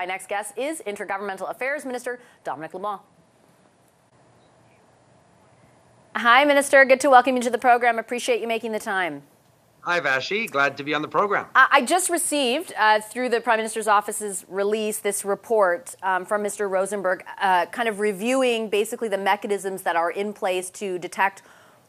My next guest is Intergovernmental Affairs Minister Dominic LeBlanc. Hi, Minister. Good to welcome you to the program. Appreciate you making the time. Hi, Vashi. Glad to be on the program. I just received, through the Prime Minister's office's release, this report from Mr. Rosenberg, kind of reviewing basically the mechanisms that are in place to detect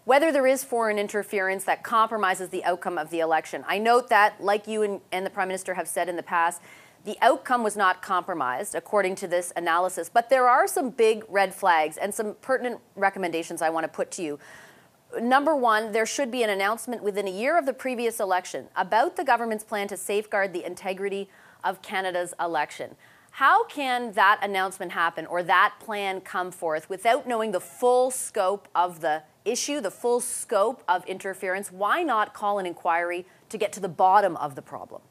whether there is foreign interference that compromises the outcome of the election. I note that, like you and the Prime Minister have said in the past, the outcome was not compromised, according to this analysis. But there are some big red flags and some pertinent recommendations I want to put to you. Number one, there should be an announcement within a year of the previous election about the government's plan to safeguard the integrity of Canada's election. How can that announcement happen or that plan come forth without knowing the full scope of the issue, the full scope of interference? Why not call an inquiry to get to the bottom of the problem?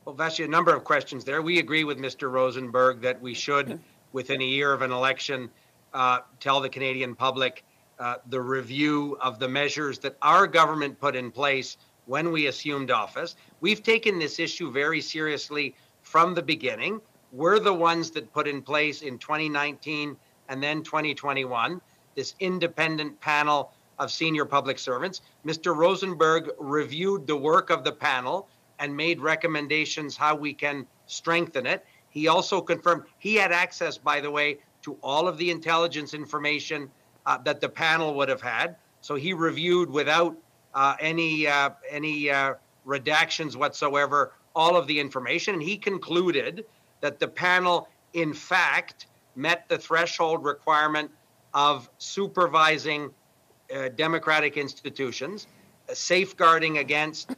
Well, Vashi, a number of questions there. We agree with Mr. Rosenberg that we should, within a year of an election, tell the Canadian public the review of the measures that our government put in place when we assumed office. We've taken this issue very seriously from the beginning. We're the ones that put in place in 2019 and then 2021 this independent panel of senior public servants. Mr. Rosenberg reviewed the work of the panel and made recommendations how we can strengthen it. He also confirmed he had access, by the way, to all of the intelligence information that the panel would have had. So he reviewed without any redactions whatsoever all of the information. And he concluded that the panel, in fact, met the threshold requirement of supervising democratic institutions, safeguarding against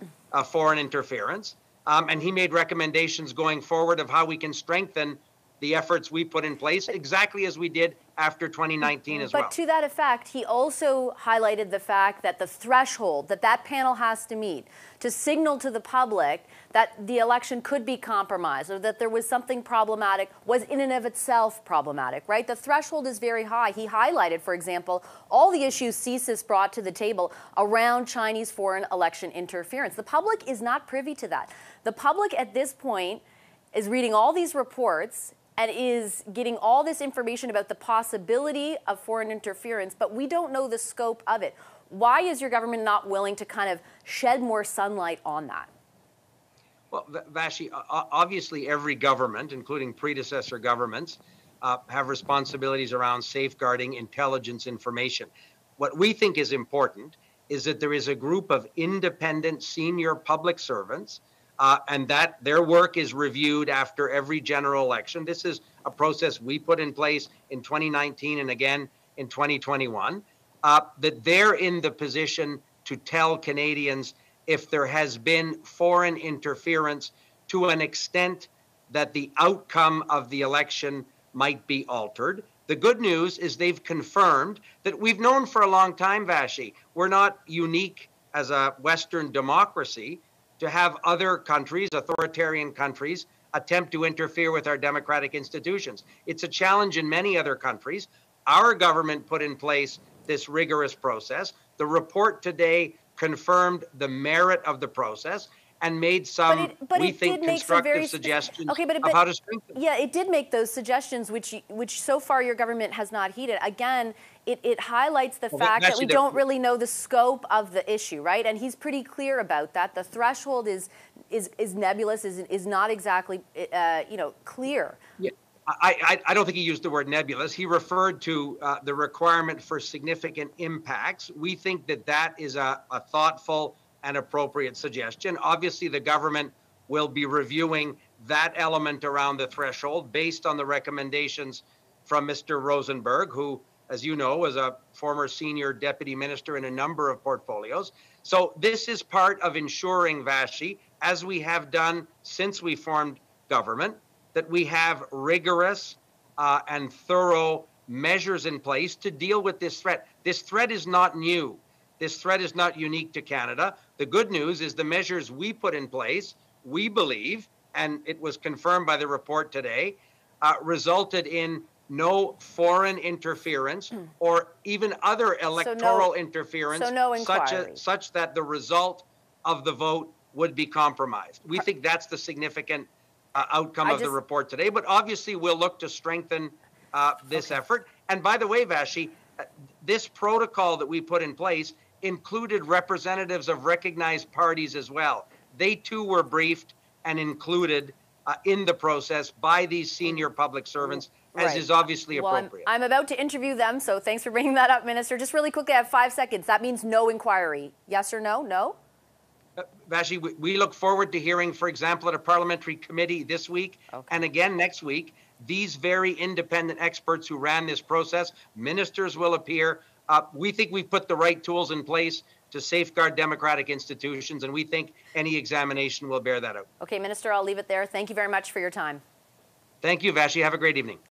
foreign interference. And he made recommendations going forward of how we can strengthen the efforts we put in place, exactly as we did after 2019 as well. But to that effect, he also highlighted the fact that the threshold that panel has to meet to signal to the public that the election could be compromised or that there was something problematic was in and of itself problematic, right? The threshold is very high. He highlighted, for example, all the issues CSIS brought to the table around Chinese foreign election interference. The public is not privy to that. The public at this point is reading all these reports and is getting all this information about the possibility of foreign interference, but we don't know the scope of it. Why is your government not willing to kind of shed more sunlight on that? Well, Vashi, obviously every government, including predecessor governments, have responsibilities around safeguarding intelligence information. What we think is important is that there is a group of independent senior public servants and that their work is reviewed after every general election. This is a process we put in place in 2019 and again in 2021, that they're in the position to tell Canadians if there has been foreign interference to an extent that the outcome of the election might be altered. The good news is they've confirmed that we've known for a long time, Vashi, we're not unique as a Western democracy to have other countries, authoritarian countries, attempt to interfere with our democratic institutions. It's a challenge in many other countries. Our government put in place this rigorous process. The report today confirmed the merit of the process and made some, we think, constructive suggestions of how to strengthen it. Yeah, it did make those suggestions, which so far your government has not heeded. Again, it highlights the fact that we don't really know the scope of the issue, right? And he's pretty clear about that. The threshold is nebulous, is not exactly clear. Yeah. I don't think he used the word nebulous. He referred to the requirement for significant impacts. We think that is a thoughtful and appropriate suggestion. Obviously, the government will be reviewing that element around the threshold based on the recommendations from Mr. Rosenberg, who, as you know, was a former senior deputy minister in a number of portfolios. So this is part of ensuring, Vashi, as we have done since we formed government, that we have rigorous and thorough measures in place to deal with this threat. This threat is not new. This threat is not unique to Canada. The good news is the measures we put in place, we believe, and it was confirmed by the report today, resulted in no foreign interference or even other electoral interference such that the result of the vote would be compromised. We think that's the significant outcome of the report today. But obviously, we'll look to strengthen this effort. And by the way, Vashi, this protocol that we put in place included representatives of recognized parties as well. They too were briefed and included in the process by these senior public servants, as is obviously appropriate. I'm about to interview them, so thanks for bringing that up, Minister. Just really quickly, I have 5 seconds. That means no inquiry. Yes or no? No? Vashi, we look forward to hearing, for example, at a parliamentary committee this week and again next week, these very independent experts who ran this process. Ministers will appear. We think we've put the right tools in place to safeguard democratic institutions, and we think any examination will bear that out. Okay, Minister, I'll leave it there. Thank you very much for your time. Thank you, Vashi. Have a great evening.